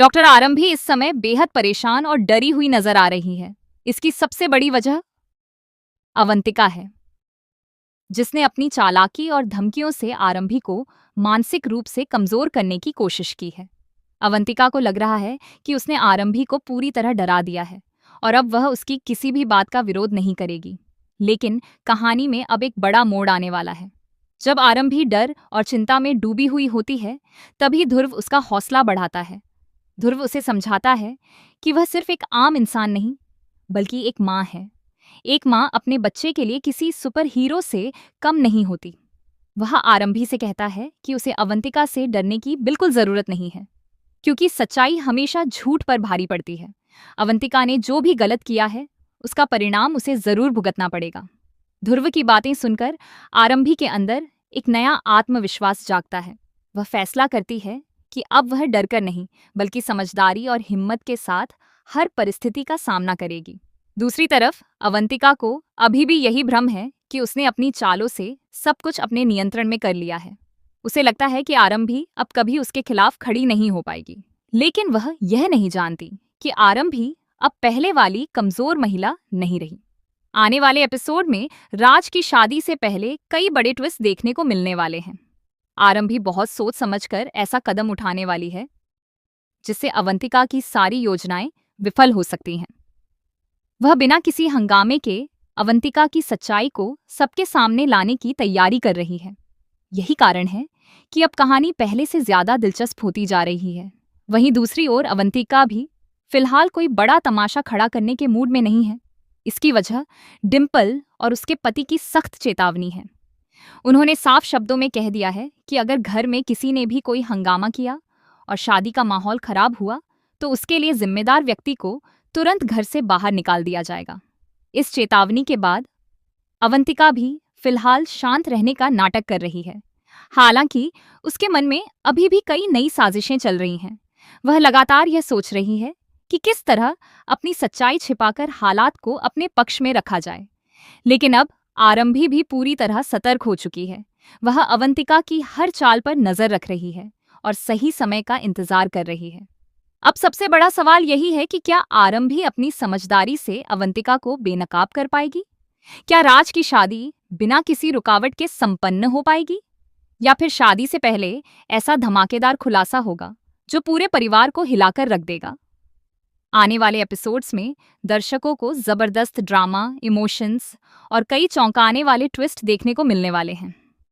Doctor आरंभी इस समय बेहद परेशान और डरी हुई नजर आ रही है। इसकी सबसे बड़ी वजह अवंतिका है, जिसने अपनी चालाकी और धमकियों से आरंभी को मानसिक रूप से कमजोर करने की कोशिश की है। अवंतिका को लग रहा है कि उसने आरंभी को पूरी तरह डरा दिया है और अब वह उसकी किसी भी बात का विरोध नहीं करेगी। लेकिन कहानी में अब एक बड़ा मोड़ आने वाला है। जब आरंभी डर और चिंता में डूबी हुई होती है, तभी ध्रुव उसका हौसला बढ़ाता है। ध्रुव उसे समझाता है कि वह सिर्फ एक आम इंसान नहीं, बल्कि एक माँ है। एक माँ अपने बच्चे के लिए किसी सुपर हीरो से कम नहीं होती। वह आरंभी से कहता है कि उसे अवंतिका से डरने की बिल्कुल जरूरत नहीं है, क्योंकि सच्चाई हमेशा झूठ पर भारी पड़ती है। अवंतिका ने जो भी गलत किया है, उसका परिणाम उसे जरूर भुगतना पड़ेगा। ध्रुव की बातें सुनकर आरंभी के अंदर एक नया आत्मविश्वास जागता है। वह फैसला करती है कि अब वह डरकर नहीं, बल्कि समझदारी और हिम्मत के साथ हर परिस्थिति का सामना करेगी। दूसरी तरफ अवंतिका को अभी भी यही भ्रम है कि उसने अपनी चालों से सब कुछ अपने नियंत्रण में कर लिया है। उसे लगता है कि आरंभी अब कभी उसके खिलाफ खड़ी नहीं हो पाएगी। लेकिन वह यह नहीं जानती कि आरंभी अब पहले वाली कमजोर महिला नहीं रही। आने वाले एपिसोड में राज की शादी से पहले कई बड़े ट्विस्ट देखने को मिलने वाले हैं। आरंभी बहुत सोच समझकर ऐसा कदम उठाने वाली है, जिससे अवंतिका की सारी योजनाएं विफल हो सकती हैं। वह बिना किसी हंगामे के अवंतिका की सच्चाई को सबके सामने लाने की तैयारी कर रही है। यही कारण है कि अब कहानी पहले से ज्यादा दिलचस्प होती जा रही है। वहीं दूसरी ओर अवंतिका भी फिलहाल कोई बड़ा तमाशा खड़ा करने के मूड में नहीं है। इसकी वजह डिम्पल और उसके पति की सख्त चेतावनी है। उन्होंने साफ शब्दों में कह दिया है कि अगर घर में किसी ने भी कोई हंगामा किया और शादी का माहौल खराब हुआ, तो उसके लिए जिम्मेदार व्यक्ति को तुरंत घर से बाहर निकाल दिया जाएगा। इस चेतावनी के बाद अवंतिका भी फिलहाल शांत रहने का नाटक कर रही है। हालांकि उसके मन में अभी भी कई नई साजिशें चल रही हैं। वह लगातार यह सोच रही है कि किस तरह अपनी सच्चाई छिपाकर हालात को अपने पक्ष में रखा जाए। लेकिन अब आरंभी भी पूरी तरह सतर्क हो चुकी है। वह अवंतिका की हर चाल पर नजर रख रही है और सही समय का इंतजार कर रही है। अब सबसे बड़ा सवाल यही है कि क्या आरंभी अपनी समझदारी से अवंतिका को बेनकाब कर पाएगी? क्या राज की शादी बिना किसी रुकावट के संपन्न हो पाएगी? या फिर शादी से पहले ऐसा धमाकेदार खुलासा होगा जो पूरे परिवार को हिलाकर रख देगा? आने वाले एपिसोड्स में दर्शकों को जबरदस्त ड्रामा, इमोशंस और कई चौंकाने वाले ट्विस्ट देखने को मिलने वाले हैं।